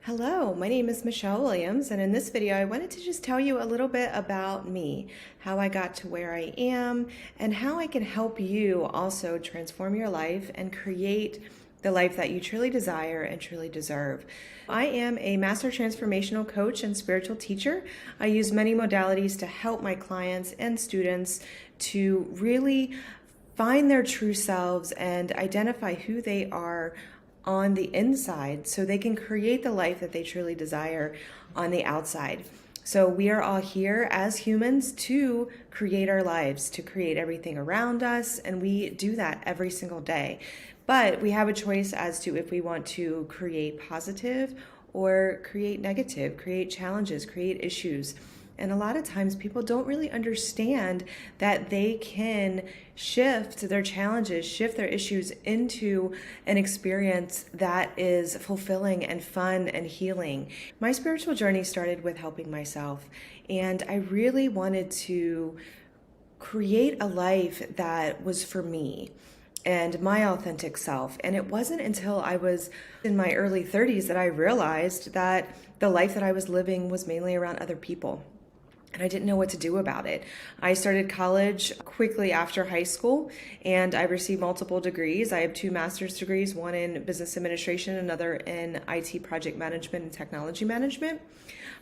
Hello, my name is Michelle Williams, and in this video, I wanted to just tell you a little bit about me, how I got to where I am, and how I can help you also transform your life and create the life that you truly desire and truly deserve. I am a master transformational coach and spiritual teacher. I use many modalities to help my clients and students to really find their true selves and identify who they are on the inside so they can create the life that they truly desire on the outside. So we are all here as humans to create our lives, to create everything around us, and we do that every single day. But we have a choice as to if we want to create positive or create negative, create challenges, create issues. And a lot of times people don't really understand that they can shift their challenges, shift their issues into an experience that is fulfilling and fun and healing. My spiritual journey started with helping myself, and I really wanted to create a life that was for me and my authentic self. And it wasn't until I was in my early 30s that I realized that the life that I was living was mainly around other people. And I didn't know what to do about it. I started college quickly after high school, and I received multiple degrees. I have 2 master's degrees, one in business administration, another in IT project management and technology management.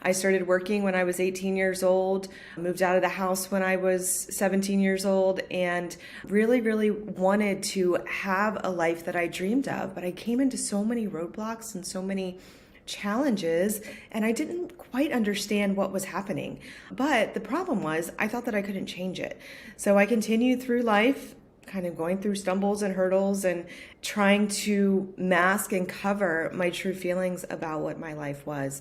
I started working when I was 18 years old, moved out of the house when I was 17 years old, and really wanted to have a life that I dreamed of. But I came into so many roadblocks and so many challenges, and I didn't quite understand what was happening. But the problem was I thought that I couldn't change it. So I continued through life, kind of going through stumbles and hurdles and trying to mask and cover my true feelings about what my life was.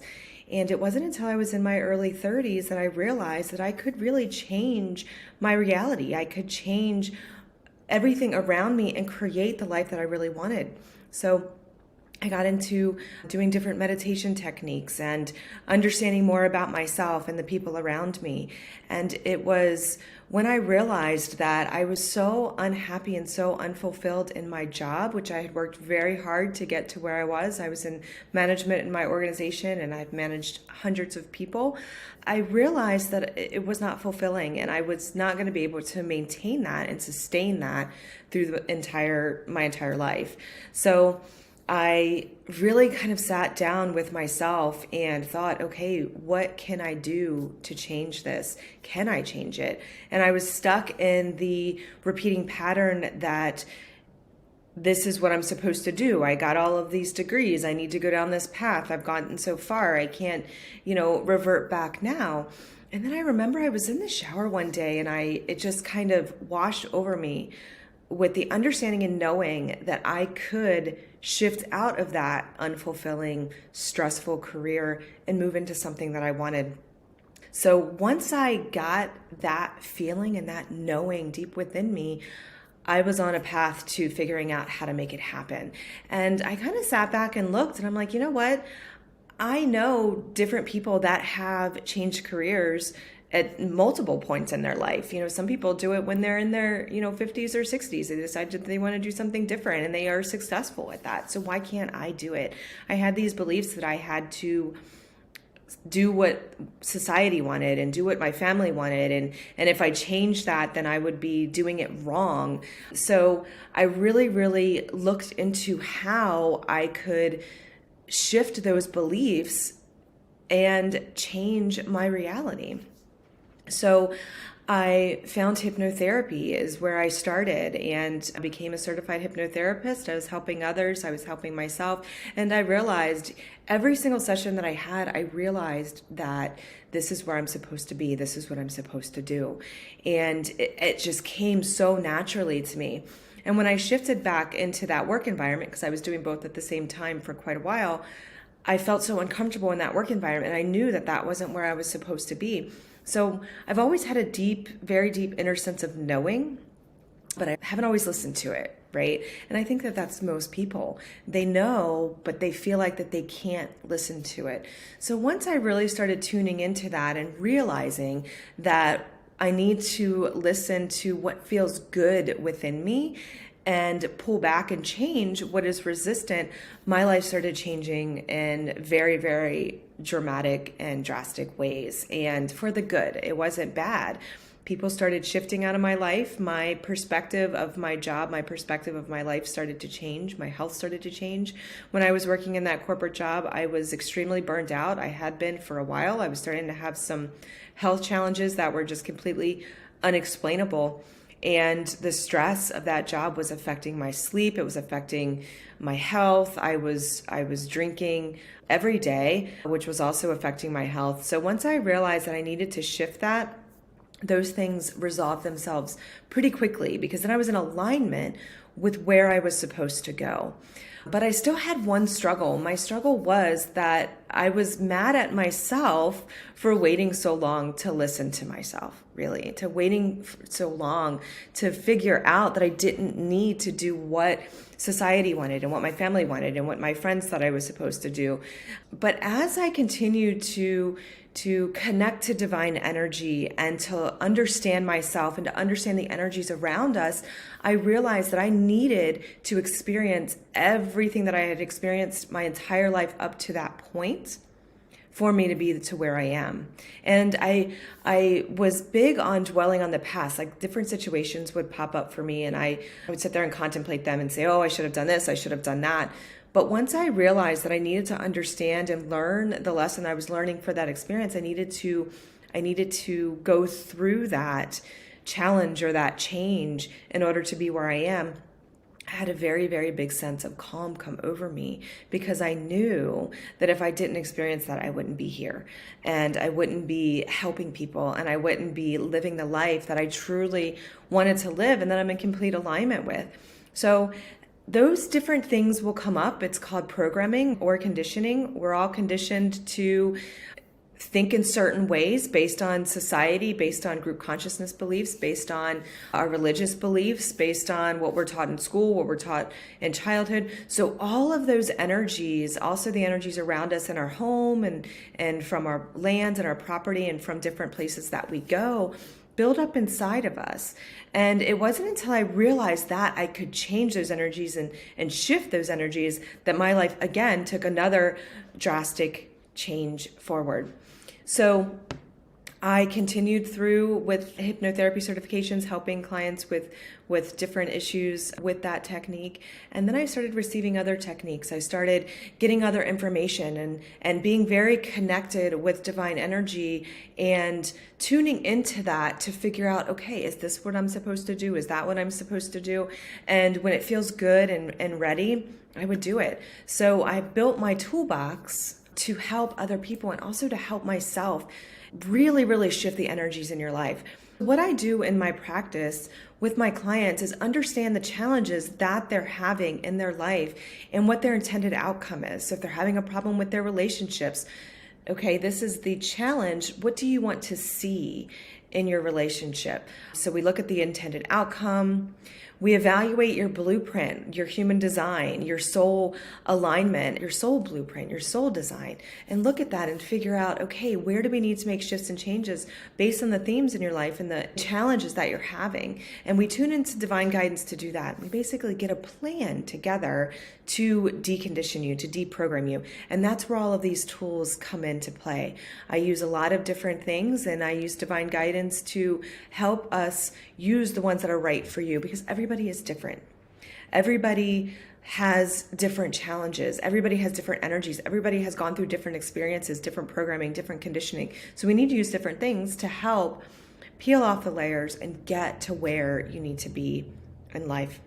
And it wasn't until I was in my early 30s that I realized that I could really change my reality. I could change everything around me and create the life that I really wanted. So I got into doing different meditation techniques and understanding more about myself and the people around me. And it was when I realized that I was so unhappy and so unfulfilled in my job, which I had worked very hard to get to where I was. I was in management in my organization and I've managed hundreds of people. I realized that it was not fulfilling and I was not going to be able to maintain that and sustain that through my entire life. So I really kind of sat down with myself and thought, okay, what can I do to change this? Can I change it? And I was stuck in the repeating pattern that this is what I'm supposed to do. I got all of these degrees. I need to go down this path. I've gotten so far. I can't, revert back now. And then I remember I was in the shower one day and it just kind of washed over me with the understanding and knowing that I could shift out of that unfulfilling, stressful career and move into something that I wanted. So once I got that feeling and that knowing deep within me, I was on a path to figuring out how to make it happen. And I kind of sat back and looked and I'm like, you know what? I know different people that have changed careers at multiple points in their life. Some people do it when they're in their, 50s or 60s. They decide that they want to do something different and they are successful at that. So why can't I do it? I had these beliefs that I had to do what society wanted and do what my family wanted. And if I changed that, then I would be doing it wrong. So I really looked into how I could shift those beliefs and change my reality. So I found hypnotherapy is where I started, and I became a certified hypnotherapist. I was helping others, I was helping myself, and I realized every single session that I had, I realized that this is where I'm supposed to be, this is what I'm supposed to do. And it just came so naturally to me. And when I shifted back into that work environment, because I was doing both at the same time for quite a while, I felt so uncomfortable in that work environment, and I knew that that wasn't where I was supposed to be. So I've always had a very deep inner sense of knowing, but I haven't always listened to it, right? And I think that that's most people. They know, but they feel like that they can't listen to it. So once I really started tuning into that and realizing that I need to listen to what feels good within me and pull back and change what is resistant, my life started changing in very, very dramatic and drastic ways, and for the good. It wasn't bad. People started shifting out of my life. My perspective of my job, my perspective of my life started to change. My health started to change. When I was working in that corporate job, I was extremely burned out. I had been for a while. I was starting to have some health challenges that were just completely unexplainable. And the stress of that job was affecting my sleep. It was affecting my health. I was drinking every day, which was also affecting my health. So once I realized that I needed to shift that, those things resolved themselves pretty quickly, because then I was in alignment with where I was supposed to go. But I still had one struggle. My struggle was that I was mad at myself for waiting so long to listen to myself, really, to waiting so long to figure out that I didn't need to do what society wanted and what my family wanted and what my friends thought I was supposed to do. But as I continued to connect to divine energy and to understand myself and to understand the energies around us, I realized that I needed to experience everything that I had experienced my entire life up to that point for me to be to where I am. And I was big on dwelling on the past. Like, different situations would pop up for me, and I would sit there and contemplate them and say, oh, I should have done this, I should have done that. But once I realized that I needed to understand and learn the lesson I was learning for that experience, I needed to go through that challenge or that change in order to be where I am. I had a very, very big sense of calm come over me, because I knew that if I didn't experience that, I wouldn't be here, and I wouldn't be helping people, and I wouldn't be living the life that I truly wanted to live and that I'm in complete alignment with. So those different things will come up. It's called programming or conditioning. We're all conditioned to think in certain ways based on society, based on group consciousness beliefs, based on our religious beliefs, based on what we're taught in school, what we're taught in childhood. So all of those energies, also the energies around us in our home and from our lands and our property and from different places that we go, build up inside of us. And it wasn't until I realized that I could change those energies and shift those energies that my life again took another drastic change forward. So I continued through with hypnotherapy certifications, helping clients with different issues with that technique. And then I started receiving other techniques. I started getting other information and being very connected with divine energy and tuning into that to figure out, okay, is this what I'm supposed to do? Is that what I'm supposed to do? And when it feels good and ready, I would do it. So I built my toolbox to help other people and also to help myself really, really shift the energies in your life. What I do in my practice with my clients is understand the challenges that they're having in their life and what their intended outcome is. So if they're having a problem with their relationships, okay, this is the challenge. What do you want to see in your relationship? So we look at the intended outcome. We evaluate your blueprint, your human design, your soul alignment, your soul blueprint, your soul design, and look at that and figure out, okay, where do we need to make shifts and changes based on the themes in your life and the challenges that you're having? And we tune into divine guidance to do that. We basically get a plan together to decondition you, to deprogram you. And that's where all of these tools come into play. I use a lot of different things, and I use divine guidance to help us use the ones that are right for you, because everybody is different. Everybody has different challenges. Everybody has different energies. Everybody has gone through different experiences, different programming, different conditioning. So we need to use different things to help peel off the layers and get to where you need to be in life.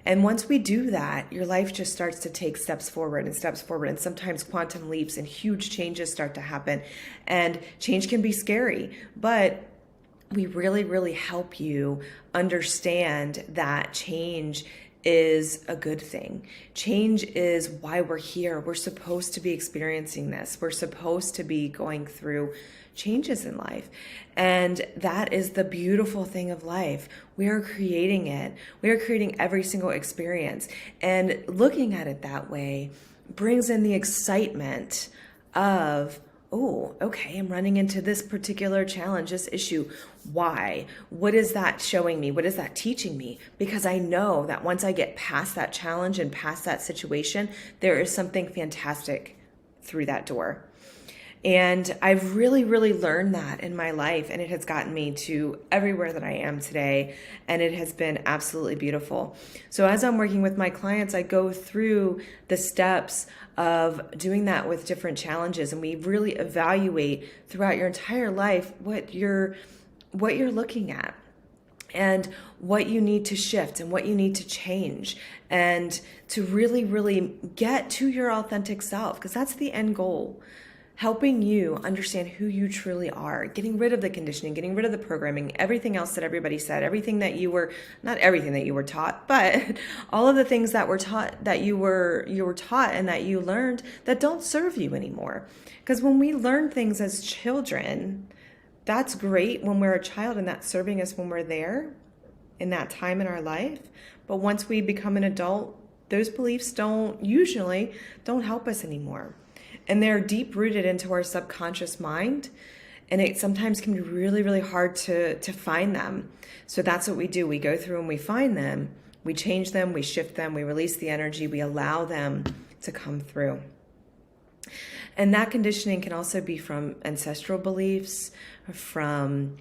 And once we do that, your life just starts to take steps forward, and sometimes quantum leaps and huge changes start to happen. And change can be scary, but we really, really help you understand that change is a good thing. Change is why we're here. We're supposed to be experiencing this. We're supposed to be going through changes in life. And that is the beautiful thing of life. We are creating it. We are creating every single experience. And looking at it that way brings in the excitement of oh, okay, I'm running into this particular challenge, this issue. Why? What is that showing me? What is that teaching me? Because I know that once I get past that challenge and past that situation, there is something fantastic through that door. And I've really, really learned that in my life, and it has gotten me to everywhere that I am today, and it has been absolutely beautiful. So as I'm working with my clients, I go through the steps of doing that with different challenges, and we really evaluate throughout your entire life what you're looking at and what you need to shift and what you need to change, and to really, really get to your authentic self, because that's the end goal. Helping you understand who you truly are, getting rid of the conditioning, getting rid of the programming, everything else that everybody said, everything that you were, not everything that you were taught, but all of the things that were taught, that you were taught and that you learned that don't serve you anymore. Because when we learn things as children, that's great when we're a child, and that's serving us when we're there in that time in our life. But once we become an adult, those beliefs usually don't help us anymore. And they're deep rooted into our subconscious mind. And it sometimes can be really, really hard to find them. So that's what we do. We go through and we find them, we change them, we shift them, we release the energy, we allow them to come through. And that conditioning can also be from ancestral beliefs, from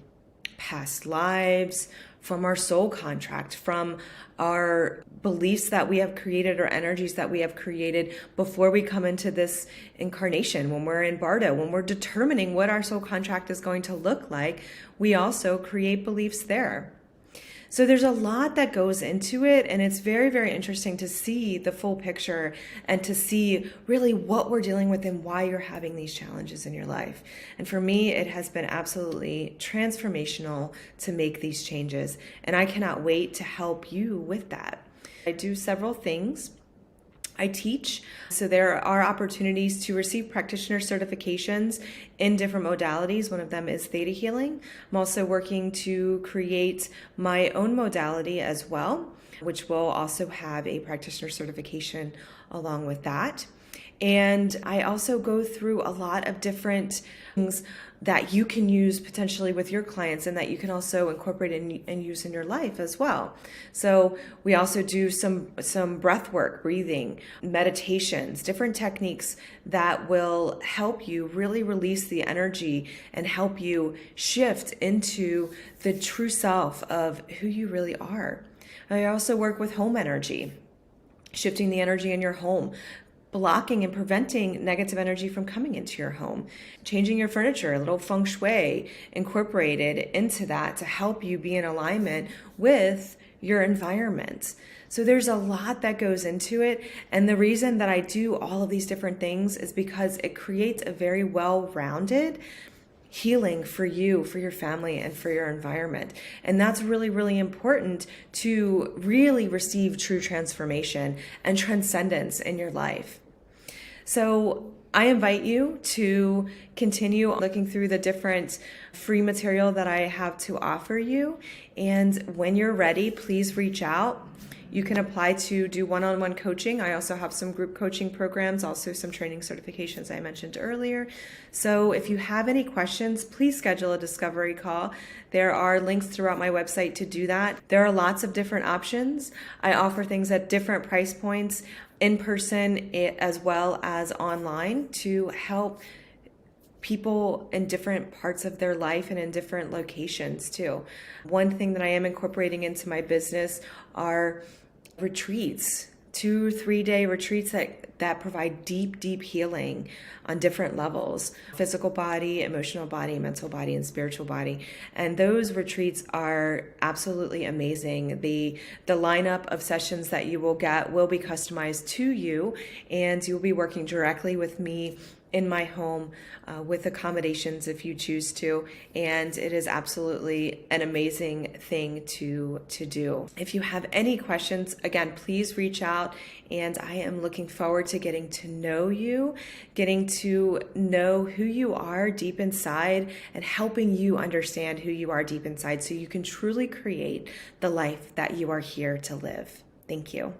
past lives, from our soul contract, from our beliefs that we have created or energies that we have created before we come into this incarnation. When we're in Bardo, when we're determining what our soul contract is going to look like, we also create beliefs there. So there's a lot that goes into it, and it's very, very interesting to see the full picture and to see really what we're dealing with and why you're having these challenges in your life. And for me, it has been absolutely transformational to make these changes, and I cannot wait to help you with that. I do several things. I teach, so there are opportunities to receive practitioner certifications in different modalities. One of them is theta healing. I'm also working to create my own modality as well, which will also have a practitioner certification along with that. And I also go through a lot of different things that you can use potentially with your clients, and that you can also incorporate and use in your life as well. So we also do some breath work, breathing, meditations, different techniques that will help you really release the energy and help you shift into the true self of who you really are. I also work with home energy, shifting the energy in your home, blocking and preventing negative energy from coming into your home, changing your furniture, a little feng shui incorporated into that to help you be in alignment with your environment. So there's a lot that goes into it. And the reason that I do all of these different things is because it creates a very well-rounded healing for you, for your family, and for your environment. And that's really, really important to really receive true transformation and transcendence in your life. So I invite you to continue looking through the different free material that I have to offer you. And when you're ready, please reach out. You can apply to do one-on-one coaching. I also have some group coaching programs, also some training certifications I mentioned earlier. So if you have any questions, please schedule a discovery call. There are links throughout my website to do that. There are lots of different options. I offer things at different price points, in person as well as online, to help people in different parts of their life and in different locations too. One thing that I am incorporating into my business are retreats, 2-3 day retreats that provide deep, deep healing on different levels: physical body, emotional body, mental body, and spiritual body. And those retreats are absolutely amazing. The lineup of sessions that you will get will be customized to you, and you'll be working directly with me in my home with accommodations if you choose to, and it is absolutely an amazing thing to do. If you have any questions, again, please reach out, and I am looking forward to getting to know you, getting to know who you are deep inside, and helping you understand who you are deep inside so you can truly create the life that you are here to live. Thank you.